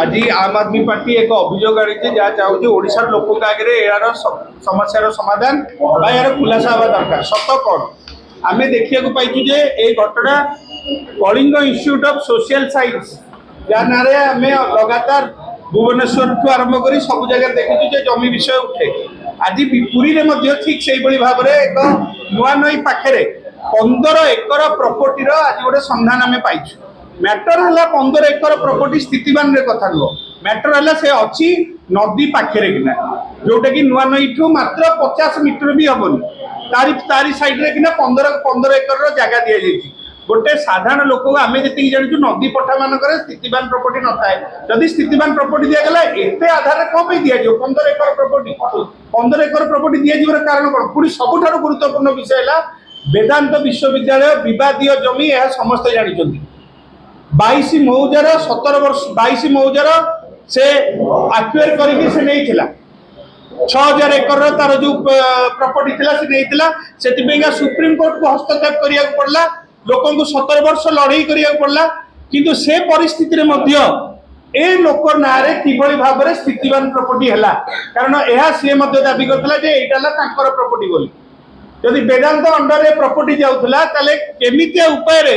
आज आम आदमी पार्टी एक अभियोग आनी जहाँ चाहूँ ओडार लोक आगे यार समस्यार समाधान यार खुलासा हवा दरकार सत कौन आम देखा पाइचु जे ये घटना Kalinga institute of social science जहाँ ना आम लगातार भुवनेश्वर ठू आरंभ कर सब जगह देखु जमी विषय उठे आज पुरी में ठीक से भाव में एक नुआ नई पाखे 15 एकर प्रॉपर्टी आज गोटे संधान आम पाइचु मैटर है 15 एकर प्रॉपर्टी स्थितिवान कथा नुह मैटर है से अच्छी नदी पाखे किना जोटा कि नुआ नई ठू मात्र 50 मीटर भी हेनी तारी साइड रे किना 15 एकर जगह दि जाइए गोटे साधारण लोक आम जी जानू नदी पठा मान स्थितिवान प्रॉपर्टी न थाए जदि स्थितिवान प्रॉपर्टी दिगला एत आधार कौन दि 15 एकर प्रॉपर्टी 15 एकर प्रॉपर्टी दिज्वर कारण कौन पुणी सबुठ गुरुत्वपूर्ण विषय है वेदांत विश्वविद्यालय विवादीय जमी यह समस्ते जानते 22 मौजार 17 वर्ष 22 मौजार से आक्वायर करके से नहीं 6000 एकर तार जो प्रॉपर्टी थिला से नहीं सुप्रीम कोर्ट को हस्तक्षेप करिया पड़ला लोक 17 वर्ष लड़ाई करिया पड़ला किंतु से परिस्थिति ए लोक ना किभली भाव में स्थितिवान प्रॉपर्टी है कारण यह सी दाबी करता यहाँ प्रॉपर्टी बोली जदि वेदांत अंडर प्रॉपर्टी जाऊला केमितिया उपाय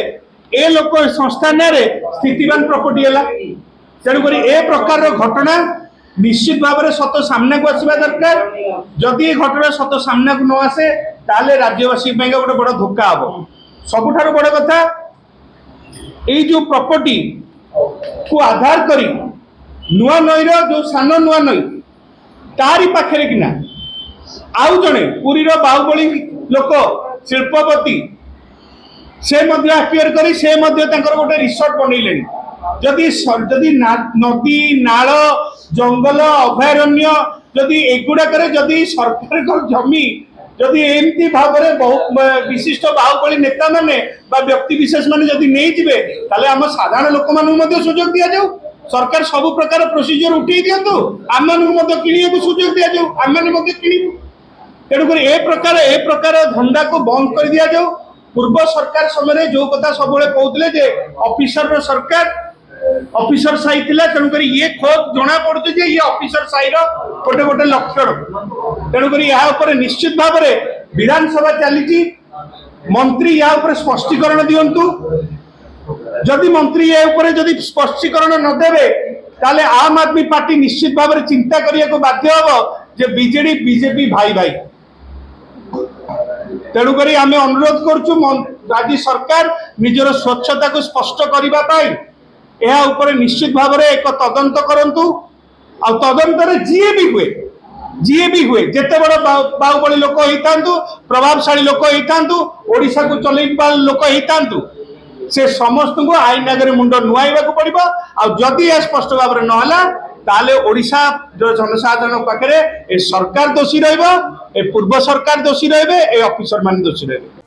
ए लोक संस्था ना स्थितिवान प्रॉपर्टी है तेणुक ए प्रकार घटना निश्चित भाव में सत सामना को आसवा दरकार जदि ये घटना सत सामना को न आसे ताले राज्यवासी गोटे बड़ धोखा हम सबुठार बड़ कथा ये जो प्रॉपर्टी को आधार करी नुआ नईर जो सान नुआ नई तारी पाखे किना आउ जड़े पुरीर बाहुबली लोक शिल्पपति से आक्वायर करी से गोटे रिसोर्ट बनइले जदि जदि नदी नाल जंगल अभयारण्य जदि एगुड़ाक जदि सरकार जमी जदि एमती भाव में बहुत विशिष्ट बाहुबली नेता माने व्यक्ति विशेष माने जदि नहीं जिवे ताले आम साधारण लोक मानू सुजोग दि जाऊ सरकार सब प्रकार प्रोसीजर उठे दिंतु आम कि सुजोग दि जाऊ आम किणु तेणुक ए प्रकार धंदा को बंद कर दि जाऊ पूर्व सरकार समय जो कथा सब कहते ऑफिसर सरकार ऑफिसर साई थिला तेणुक ये खोज जना पड़े ये ऑफिसर साई गोटे गोटे लक्षण तेणुक यहाँ निश्चित भाव में विधानसभा चली मंत्री यहाँ स्पष्टीकरण दिंतु जदि मंत्री ये स्पष्टीकरण नदेवे ताले आम आदमी पार्टी निश्चित भाव में चिंता करने को बाध्य हम जे बीजेडी बीजेपी भाई भाई तेणुक आम अनुरोध करुँ राज्य सरकार निजर स्वच्छता को स्पष्ट करने यह ऊपर निश्चित भाव में एक तदंत करंतु आ तदंतर जी भी हुए जिते बड़ बाहुबली लोक होता प्रभावशाली लोक होता ओडिशा को चलैबा लोक होता से समस्त को आईन आगे मुंड नुआइबा पड़ो आदि यह स्पष्ट भाव में नहला ताले ओडिशा जनसाधारण पाखे सरकार दोषी रही पूर्व सरकार दोषी रे ऑफिसर मान दोषी रहे।